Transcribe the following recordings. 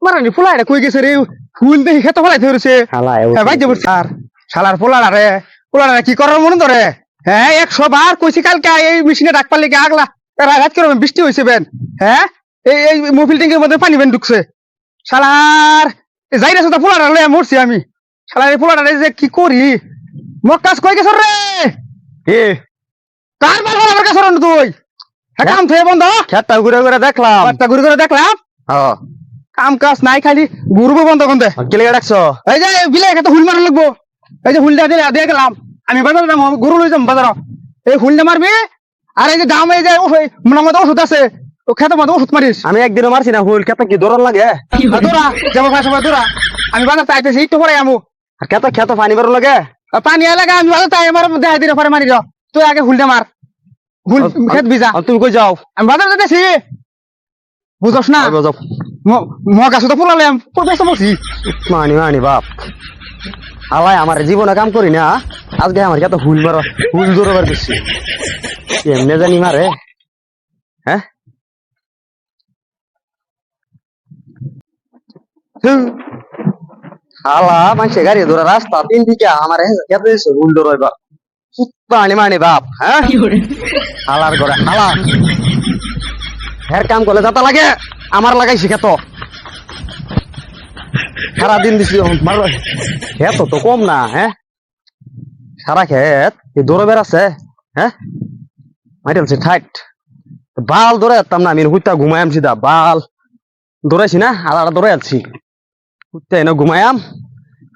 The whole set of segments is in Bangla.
মারানি ফুলাইটা কই গেছে রে ফুল দেখি খেতে ফলাই ধরেছে ভাই যাবো স্যার শালার পোলারা কি করার মনে ধরে হ্যাঁ 100 বার কইছি কালকে এই মেশিনে ডাক পারলে কি আগলা রাত করে বৃষ্টি হয়েছে বেন হ্যাঁ এই মোবিল ট্যাঙ্কের মধ্যে পানি বেন ঢুকছে শালার যাই রেছে পোলারা লয়ে মরছি আমি শালার এই পোলারা যে কি করি মক্কাস কই গেছ রে কার বার আমার কাছে তুই কাম থেকে বন্ধ খেতটা ঘুরে ঘুরে দেখলাম কাম কাজ নাই খালি ঘুরবো বন্ধ করতে গেলে ডাকছো এই যে বিলে একটা হুল মারা লাগবো এই যে হুলটা দিয়ে গেলাম আমি বাজার যাবো গরু লই যাম বাজার এই হুলটা মারবি আর এই যে দাম এই যে মনের মধ্যে ওষুধ আছে ও খেতে মধ্যে ওষুধ মারিস আমি একদিনও মারছি না হুল খেতে কি দৌড়ান লাগে দৌড়া যাবো সময় দৌড়া আমি বাজার চাইতেছি একটু পরে আমু আর খেতে পানি বেরো লাগে পানি এলাকা আমি বাজার চাই আমার দেখাই দিলে পরে মারি যাও তুই আগে হুলটা মার হুল খেত ভিজা তুমি কই যাও আমি বাজার যেতেছি বুঝস না যাও মগাছ তো ফুলালাম ব্যস্ত বসি মানি বাপ আলাই আমার জীবনে কাম করি না আজকে আমার কত হুল দৌড়াবার বেশি এমনি জানি মারে হ্যাঁ হালা মানুষে গাড়ি ধরে রাস্তা তিন দিকে আমার কেত হুল দৌড়াইবার মানি বাপ হ্যাঁ হালার করে হালা হের কাম করলে যাতা লাগে আমার লাগাইছি খেত সারাদিন দিছি খেত তো কম না হ্যাঁ সারা খেত দৌড়ে বেড়াচ্ছে হ্যাঁ মাইটেলছে ঠাইট বাল দৌড়ে যেতাম না আমি হুইতা ঘুমায়াম সিধা বাল দৌড়াইছি না আলাদা দৌড়ে যাচ্ছি হুইতা এনে ঘুমায়াম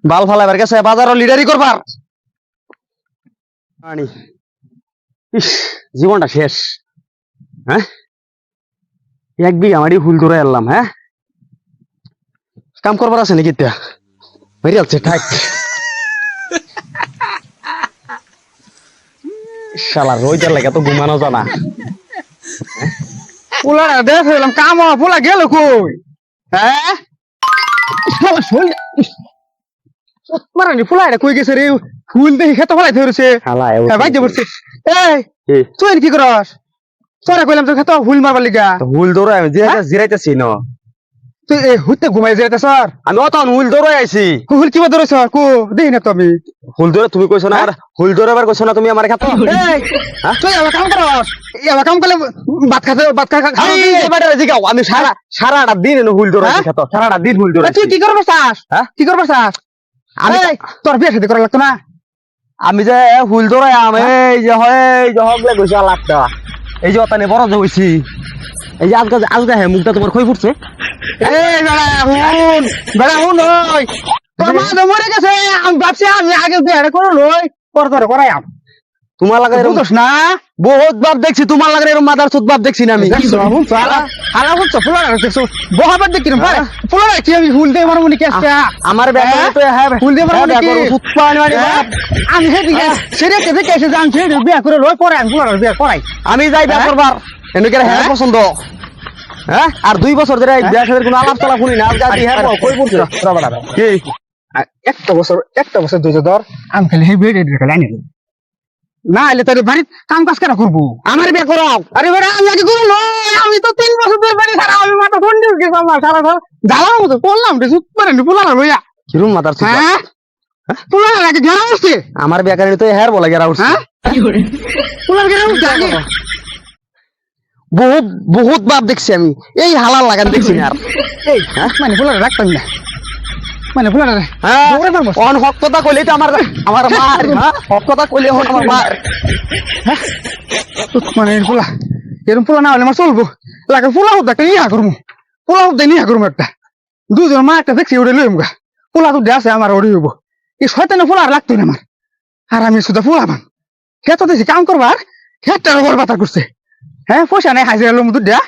বাল ফালাইবার গেছে বাজারও লিডারি করবার ইস জীবনটা শেষ হ্যাঁ 1 বিঘা মাটি হুল ধরে এলাম হ্যাঁ কাম করবার আছে নাকি মেরে যাচ্ছে ঠাক শালা রোজার লাগে তো ঘুমানো জানা পোলারা দেখলাম কাম পোলা গেল কই হ্যাঁ মারানি পোলারা কই গেছে রে ফুল দেখি খেতে ফলাই ধরেছে ভাই যাবো এই তুই কি করস তোরা কইলাম তো খেতে হুল মারবার লিগা হুল দৌড়ে আমি জিরাইতেছি না তুই হুইতে ঘুমাই যেতে স্যার আমি অত হুল দৌড়ে আইছি হুল কিবা ধরেছ কো দেখি না তো আমি হুল ধরে তুমি কইছো না আর হুল ধরেবার কইছো না তুমি আমার খেত তুই আবার কাম করস আবার কাম করলে ভাত আমি সারাটা দিন হুল ধরে খেত সারাটা দিন হুল ধরে তুই কি করবার চাস কি করবার চাস আমি তোর বিয়ে শাদী করা লাগতো না আমি যে হুল ধরে আমি এই যে হগলে গেছি লাখটা এই যে অতানে বড় যে হইছি এই যে আজকে হ্যাঁ মুখটা তোমার খই ফুটছে এই বেড়া হুন ওই তোর মা তো মরে গেছে আমি ভাবছি আমি আগে বিয়ে করে লই পরে তোরে করাইম তোমার লাগে বুঝছ না বহুত বাপ দেখছি তোমার লাগে এরকম মাদার সুদ বাপ দেখছি না আমি হালা বুঝছো ফুলারা দেখছো বহাবার দেখি না ফুলারা কি আমি ফুল দিয়ে মারবো নি কেসটা আমার ব্যাপারে তো হ্যাঁ ফুল দিয়ে মারবো নাকি আমি সেদিকে সেরে কেসে কেসে জানছি বিয়ে করে লই পরে আমি ফুলারা বিয়ে করাই আমি যাই বিয়ে করবার এনেকে হ্যাঁ পছন্দ হ্যাঁ আর 2 বছর ধরে বিয়ে সাথে কোনো আলাপ চলা শুনি না আজকে হ্যাঁ কই পড়ছে কি একটা বছর দুই ধর আমি খালি হে বিয়ে দিয়ে লাইনে না এলে তোর বাড়ি কাম কাজ কেন করবো আমার বিয়ে করাও আরে বেড়া আমি আগে করবো আমি তো 3 বছর ধরে বাড়ি সারা আমি মাথা ফোন দিয়ে গেছি আমার সারা ধর জ্বালার মতো করলাম রে চুপ করে নি পোলারা লইয়া কিরম মাদার সুদ হ্যাঁ পোলারা আগে গেরা উঠছে আমার বিয়ে করে তো হ্যাঁ বলে গেরা উঠছে পোলারা গেরা উঠছে আগে বহুত বাপ দেখছি আমি এই হালাল লাগান দেখছি না আর এই মানে পোলারা রাখতাম না মানে পোলারা অন হক কথা কইলে তো আমার মার হক কথা কইলে হন আমার মার মানে পোলা এরকম পোলা না হলে আমার চলবো লাগে পোলা হোক একটা ইয়া করবো পোলা হোক দেয় নিয়া করবো একটা দুজন মা একটা দেখছি ওটা লইম গা পোলা তো আছে আমার ওরে হইব এই শয়তানে পোলা আর লাগতো না আমার আর আমি শুধু পোলা বান খেতে দিয়েছি কাম করবার খেতটার উপর বাতা করছে হ্যাঁ পয়সা নাই হাজিরা লোম দুধ দেয়া